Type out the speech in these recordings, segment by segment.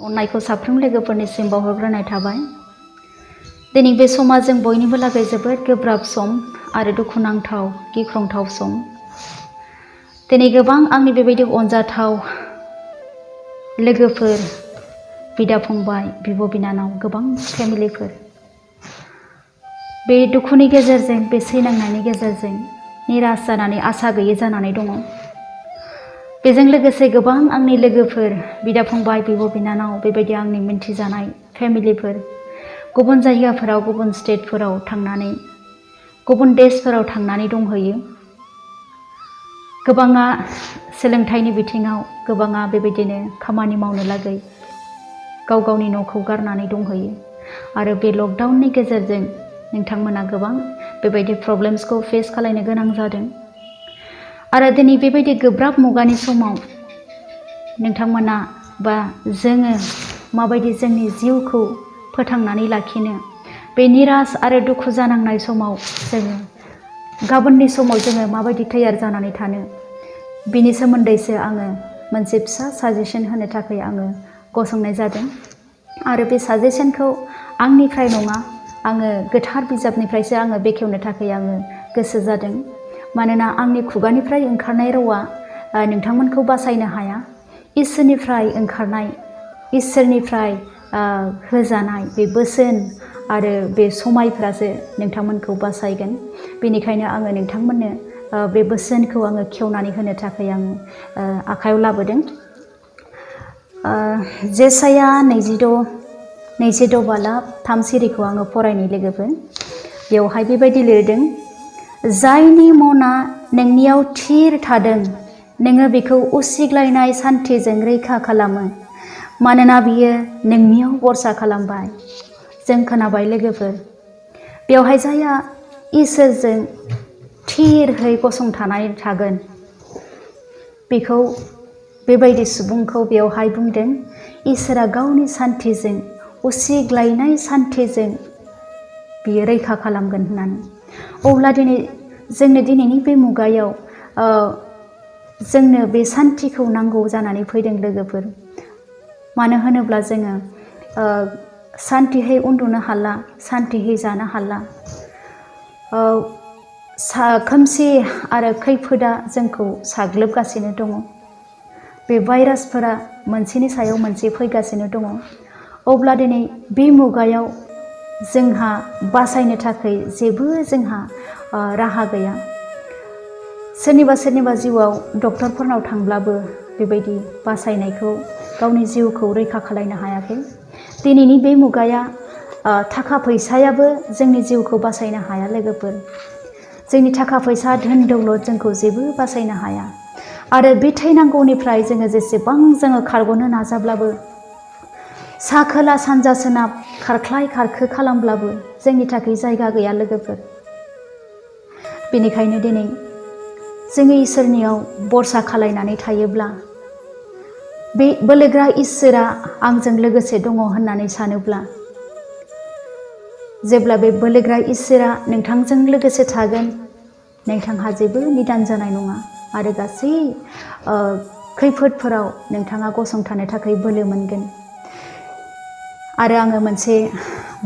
अननायखौ साफ्रोम लोगोफोरनिसिम बावहरग्रोनाय थाबाय। दिनै बे समा जों बयनिबो लागै जोबोद गोब्राब सम आरो दुखुनांथाव गिख्रंथाव सम। दिनै गोबां आंनि बेबायदि अनजाथाव लोगोफोर, बिदा फंबाय, बिब' बिनानाव, गोबां फेमिलिफोर बे दुखुनि गेजेरजों, बे सैनांनायनि गेजेरजों निराश जानानै आसा गैयै जानानै दङ। बेजों लोगोसे गोबां आंनि लोगोफोर, बिदा फंबाय, बिब' बिनानाव, बेबायदि आंनि मिन्थिजानाय फेमिलिफोर गुबुन जायगाफोराव, गुबुन स्टेटफोराव थांनानै, गुबुन देशफोराव थांनानै दंहैयो। गोबाङा सोलोंथाइनि बिथिङाव, गोबाङा बेबायदिनो खामानि मावनो लागै गाव गावनि न'खौ गारनानै दंहैयो। आरो बे लकडाउननि गेजेरजों नोंथांमोना गोबां बेबायदि प्रब्लेम्सखौ फेस खालामनो गोनां जादों। आरो दिनै बेबायदि गोब्राब मुगानि समाव नोंथांमोना बा जोङो माबायदि जोंनि जिउखौ फोथांनानै लाखिनो, बे निराश आरो दुखु जानांनाय समाव जोङो गाबोननि समाव जोङो माबायदि तैयार जानानै थानो, बिनि सोमोन्दैसो आङो मोनसे फिसा साजेसन होनो थाखाय आङो गसंनाय जादों। आरो बे साजेसनखौ आंनिफ्राय नङा, आङो गोथार बिजाबनिफ्रायसो आङो बेखेवनो थाखाय आङो गोसो जादों। मानोना आंनि खुगानिफ्राय ओंखारनाय रावा नोंथांमोनखौ बासायनो हाया। इसोरनिफ्राय ओंखारनाय, इसोरनिफ्राय होजानाय बे बोसोन आरो बे समायफ्रासो नोंथांमोनखौ बासायगोन। बेनिखायनो आङो नोंथांमोननो बे बोसोनखौ आङो खेवनानै होनो थाखाय आङो आखायाव लाबोदों। जेसाया 22 बालाब 3 सिरिखौ आङो फरायनाय लोगोफोर। बेवहाय बेबायदि लिरदों, जायनि मना नोंनियाव थिर थादों, नोङो बेखौ उसिग्लायनाय सान्थिजों रैखा खालामो, मानोना बियो नोंनियाव भरसा खालामबाय। जों खोनाबाय लोगोफोर, बेवहाय जायहा इसोरजों थिरहै गसंथानानै थागोन, बेखौ बेबायदि सुबुंखौ बेवहाय बुंदों, इसोरा गावनि सान्थिजों, उसिग्लायनाय सान्थिजों बियो रैखा खालामगोन होननानै। अब्ला दिनै जोंनो दिनैनि बे मुगायाव जोंनो बे सान्थिखौ नांगौ जानानै फैदों लोगोफोर। मानो होनोब्ला जोङो सान्थिहै उन्दुनो हाला, सान्थिहै जानो हाला। खोमसि आरो खैफोदा जोंखौ साग्लोबगासिनो दङ। बे भाइरासफोरा मोनसेनि सायाव मोनसे फैगासिनो दङ। अब्ला दिनै बे मुगायाव जोंहा बासायनो थाखाय जेबो जोंहा राहा गैया। सोरनिबा जिउआव डक्टरफोरनाव थांब्लाबो बेबायदि बासायनायखौ, गावनि जिउखौ रैखा खालामनो हायाखै। दिनैनि बे मुगाया थाखा फैसायाबो जोंनि जिउखौ बासायनो हाया लोगोफोर। जोंनि थाखा फैसा, धोन दौलत जोंखौ जेबो बासायनो हाया। आरो बे थैनांगौनिफ्राय जोङो जेसेबां जोङो खारग'नो नाजाब्लाबो, सा खोला सानजा सोनाब खारख्लाय खारखो खालामब्लाबो जोंनि थाखाय जायगा गैया लोगोफोर। बेनिखायनो दिनै जोङो इसोरनियाव भरसा खालायनानै थायोब्ला, बे बोलोग्रा इसोरा आंजों लोगोसे दङ होननानै सानोब्ला, जेब्ला बे बोलोग्रा इसोरा नोंथांजों लोगोसे थागोन, नोंथांहा जेबो निदान जानाय नङा। आरो गासै खैफोदफोराव नोंथाङा गसंथानो थाखाय बोलो मोनगोन। आरो आङो मोनसे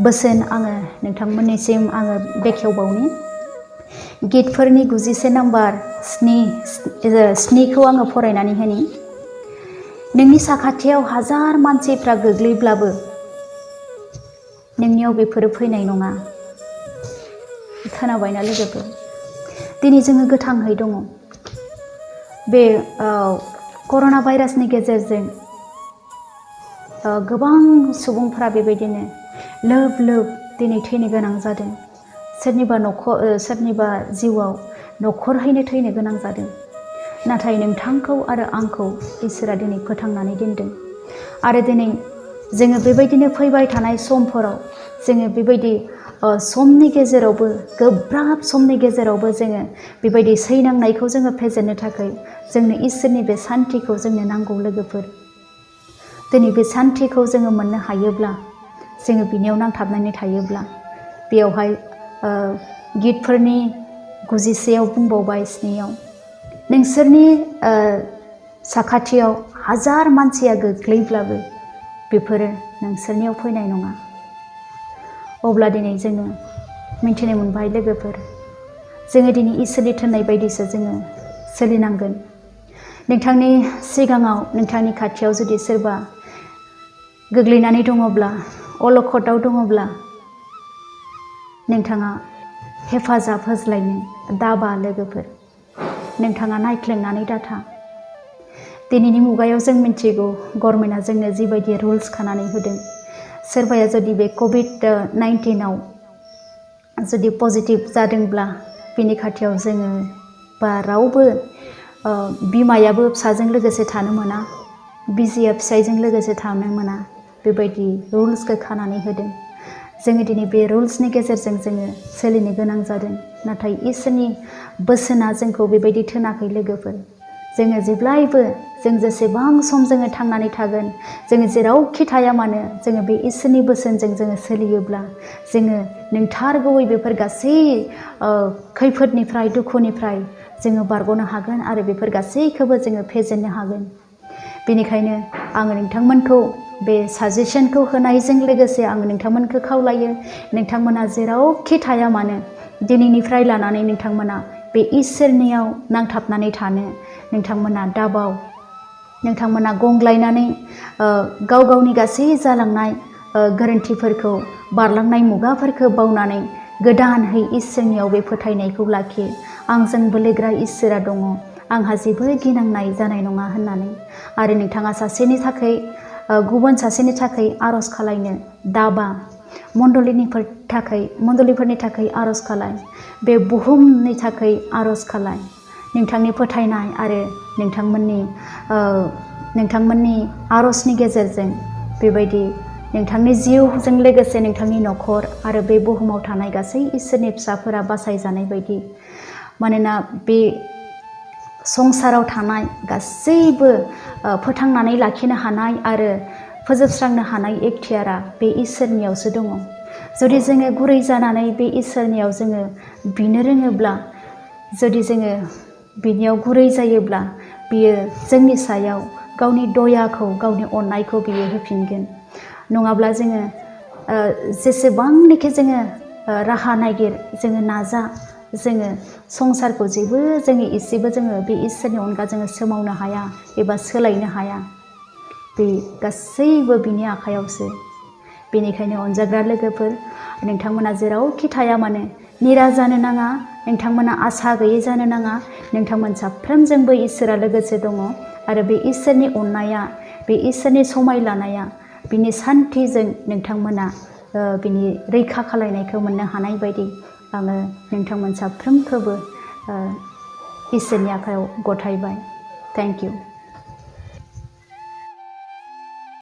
बोसोन आङो नोंथांमोननिसिम आङो बेखेवबावनि। गितफोरनि 91 नाम्बार 7खौ आङो फरायनानै होनि। नोंनि साखाथियाव हाजार मानसिफ्रा गोग्लैब्लाबो नोंनियाव बेफोरो फैनाय नङा। खोनाबायना लोगोफोर? दिनै जोङो गोथाङै दङ। बे कर'ना भाइरासनि गेजेरजों गोबां सुबुंफ्रा बेबायदिनो लोब लोब दिनै थैनो गोनां जादों। सोरनिबा जिउआव न'खरहैनो थैनो गोनां जादों। नाथाय नोंथांखौ आरो आंखौ इसोरा दिनै फोथांनानै दोनदों। आरो दिनै जोङो बेबायदिनो फैबाय थानाय समफोराव जोङो बेबायदि समनि गेजेरावबो, गोब्राब समनि गेजेरावबो जोङो बेबायदि सैनांनायखौ जोङो फेजेननो थाखाय जोंनो इसोरनि बे सान्थिखौ जोंनो नांगौ लोगोफोर। दिनै बे सान्थिखौ जोङो मोननो हायोब्ला, जोङो बिनियाव नांथाबनानै थायोब्ला, बेयावहाय गितफोरनि 91 बुंबावबाय 7 नोंसोरनि साखाथियाव हाजार मानसिया गोग्लैब्लाबो बेफोरो नोंसोरनियाव फैनाय नङा। अब्ला दिनै जोङो मिन्थिनो मोनबाय लोगोफोर, जोङो दिनै इसोरनि थिननाय बायदिसो जोङो सोलिनांगोन। नोंथांनि सिगाङाव, नोंथांनि खाथियाव जुदि सोरबा गोग्लैनानै दङब्ला, अलखदाव दङब्ला, नोंथाङा हेफाजाब होज्लायनो दाबा लोगोफोर। नोंथाङा नायख्लेंनानै दाथा। दिनैनि मुगायाव जों मिन्थिगौ गभर्नमेन्टआ जोंनो जिबायदि रुल्स खानानै होदों। सोरबाया जुदि बे COVID-19 जुदि पजिटिभ जादोंब्ला बिनि खाथियाव जोङो बा रावबो बिमायाबो फिसाजों लोगोसे थानो मोना, बिसिया फिसायजों लोगोसे थानो मोना, बेबायदि रुल्सखौ खानानै होदों। जोङो दिनै बे रुल्सनि गेजेरजों जोङो सोलिनो गोनां जादों। नाथाय इसोरनि बोसोना जोंखौ बेबायदि थिनाखै लोगोफोर। जोङो जेब्लायबो जों जेसेबां सम जोङो थांनानै थागोन, जोङो जेरावखि थाया मानो जोङो बे इसोरनि बोसोनजों जोङो सोलियोब्ला जोङो नोंथारगौयै बेफोर गासै खैफोदनिफ्राय, दुखुनिफ्राय जोङो बारग'नो हागोन आरो बेफोर गासैखौबो जोङो फेजेननो हागोन। बेनिखायनो आङो नोंथांमोनखौ बे साजेसनखौ होनायजों लोगोसे आङो नोंथांमोनखौ खावलायो, नोंथांमोना जेरावखि थाया मानो दिनैनिफ्राय लानानै नोंथांमोना बे इसोरनियाव नांथाबनानै थानो नोंथांमोना दाबाव। नोंथांमोना गंग्लायनानै गाव गावनि गासै जालांनाय गोरोन्थिफोरखौ, बारलांनाय मुगाफोरखौ बावनानै गोदानहै इसोरनियाव बे फोथायनायखौ लाखि। आंजों बोलोग्रा इसोरा दङ, आंहा जेबो गिनांनाय जानाय नङा होननानै। आरो नोंथाङा सासेनि थाखाय, गुबुन सासेनि थाखाय आरज खालायनो दाबा। मण्डलिफोरनि थाखाय आरज खालाय, बे बुहुमनि थाखाय आरज खालाय। नोंथांनि फोथायनाय आरो नोंथांमोननि आरजनि गेजेरजों बेबायदि नोंथांनि जिउजों लोगोसे नोंथांनि न'खर आरो बे बुहुमाव थानाय गासै इसोरनि फिसाफोरा बासायजानाय बायदि। मानोना बे संसाराव थानाय गासैबो फोथांनानै लाखिनो हानाय आरो फोजोबस्रांनो हानाय इख्तियारा बे इसोरनियावसो दङ। जुदि जोङो गुरै जानानै बे इसोरनियाव जोङो बिनो रोङोब्ला, जुदि जोङो बिनियाव गुरै जायोब्ला, बियो जोंनि सायाव गावनि दयाखौ, गावनि अननायखौ बियो होफिनगोन। नङाब्ला जोङो जेसेबांनोखि जोङो राहा नागिर, जोङो नाजा, जोङो संसारखौ जेबो जोङो एसेबो जोङो बे इसोरनि अनगा जोङो सोमावनो हाया एबा सोलायनो हाया। बे गासैबो बिनि आखायावसो। बेनिखायनो अनजाग्रा लोगोफोर, नोंथांमोना जेरावखि थाया मानो निराश जानो नाङा, नोंथांमोना आसा गैयै जानो नाङा। नोंथांमोन साफ्रोमजोंबो इसोरा लोगोसे दङ आरो बे इसोरनि अननाया, बे इसोरनि समाय लानाया, बिनि सान्थिजों नोंथांमोना बिनि रैखा खालायनायखौ मोननो हानाय बायदि आङो नोंथांमोन साफ्रोमखौबो इसोरनि आखायाव गथायबाय। Thank you.